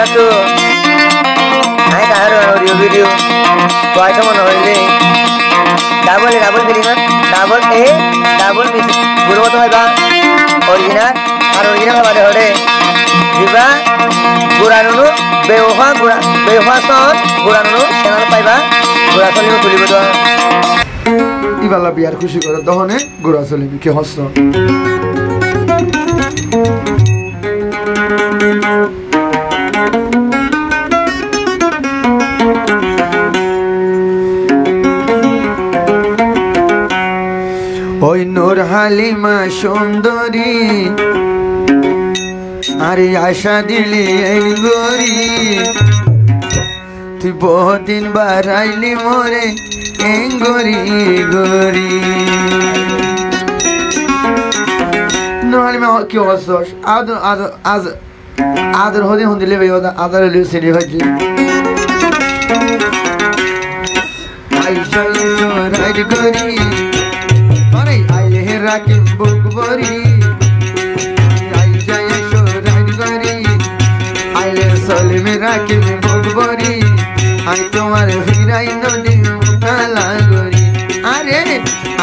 tu ai kahar audio video to ai tomo hoile double kiriman double a double b guru to hoiba original ar original bade hore diba guranunu beoha son guranunu channel paiba gura solimi tulibo to ইবালা বিয়ার খুশি করে দহনে গুড়া চলিবি কি হস্ত ওই নূর হালিমা সুন্দরী আরে আশা দিলি এই গরি তুই বহুদিন বারাইলি মোরে গরি গরি নহালিমা কি হস্ত আদর হদি হন্দিলে ভাই আদর লিও সেরি হজি আইসা রাইড করি আরে আইলে রাকিব বুকবরি আইসা রাইড করি আইলে সলিম রাকিব বুকবরি আই তোমার ফিরাই নদী মুকালা গরি আরে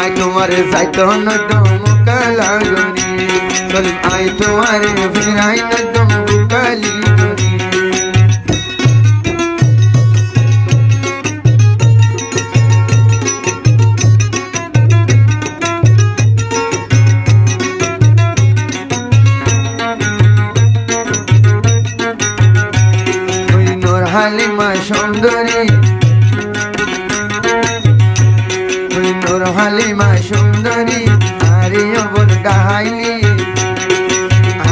আই তোমার যাইতো নদী মুকালা গরি সলিম আই তোমার ফিরাই নদী মুকালি গরি হালিমা সুন্দরী নূর হালিমা সুন্দরী আরে ওবর ডাহাইলি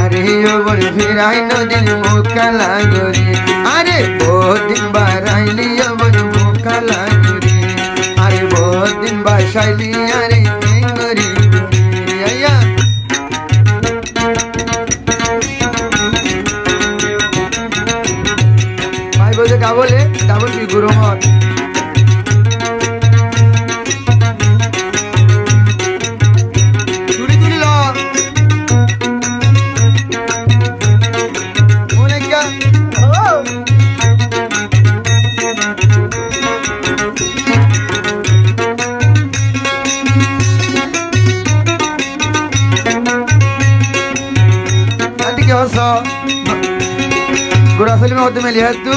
আরে ওবর ফিরাই নদীর মুকালা গরি আরে বহুদিন বারাইলি ওবর মুকালা গরি আরে বহুদিন বাসাইলি আরে গরি আয়া বলতে ডাবলে ডাবল কি গুরু মত তুলি তুলি ল মনে কা আন্টি কি হস গুড়া ফিল্মে হতে মেলি তু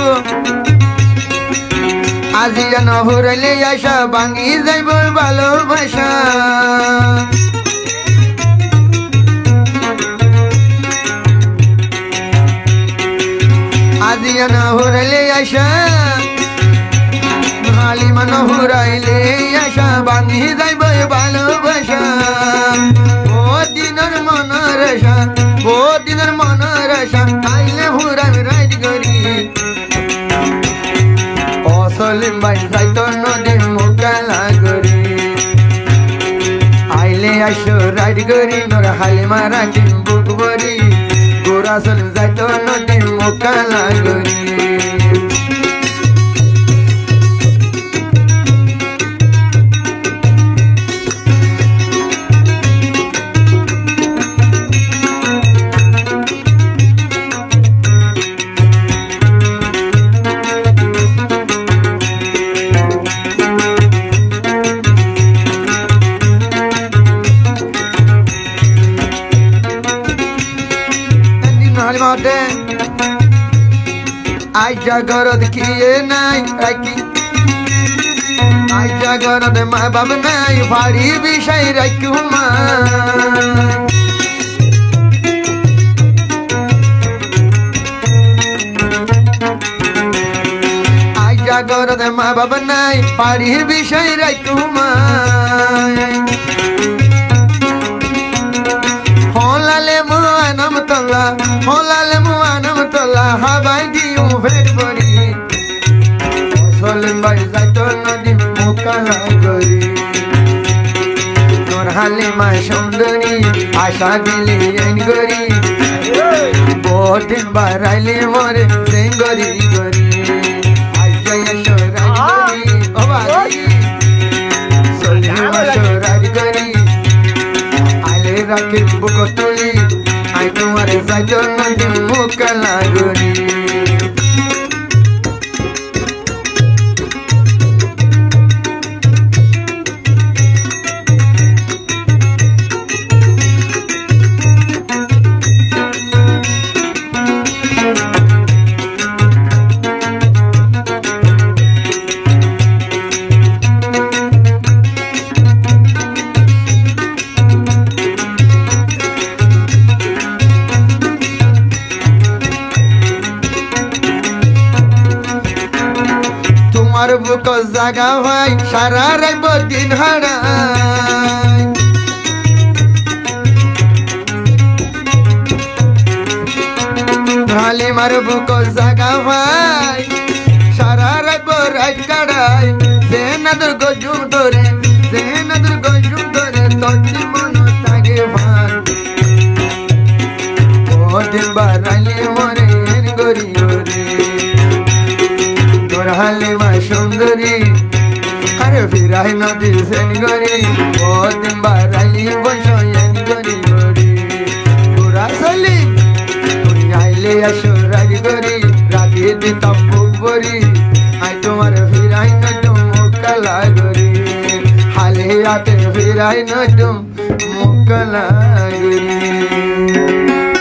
আজিয়া নহরাইলে আশা ভাঙি যাইব ভালোবাসা আজিয়া নহরাইলে আশা হালিমা নহরাইলে আশা ভাঙি যাইব ভালোবাসা দিনের মনের আশা দিনের মনের আশা আইলে হুরাই রাইড করি সলিম ভাই যাইতো নদী মুকালা গরি আইলে আসো রাইড করি নূর হালিমা রাকিব বুকবরি গোরা সলিম যাইতো নদী মুকালা গরি আইজা ঘরত কিয়ে নাই রাখি আইজা ঘরত মা বাপ নাই ভারী বিষয় রাখু মা আইজা ঘরত মা বাপ নাই ভারী বিষয় রাখু মা হলালে মুআনম তোলা হাবাই দিও ফের বরি সলিম ভাই যাইতো নদী মুকালা গরি নূর হালিমা সুন্দরী আশা দিলি এন গরি বহুদিন বারাইলি মোরে গরি গরি আইসা এসো রাই গরি ও ভাই সলিম এসো রাই গরি আইলে রাকিব বুক তুলি আই তোমার যাইতো নদী মুকালা গরি আমার বুক জাগা ভাই সারা রাইব দিন হারাই হালিমার বুক জাগা ভাই সারা রাইব রাত কাড়াই যে নাদুর গজুম ধরে তোর মন থাকে ভাই ও দিন বারাইলে মরে গরি গরি তোর হালিমা সুন্দরী আরে ফিরাই নদী সেন গরি ও দিন বারাইলি বসেন গরি গরি তোরা চলি তুই আইলে আসো রাজি গরি রাখি দিতাম বুক বরি আই তোমার ফিরাই নদম মুকালা গরি হালে আতে ফিরাই নদম মুকালা গরি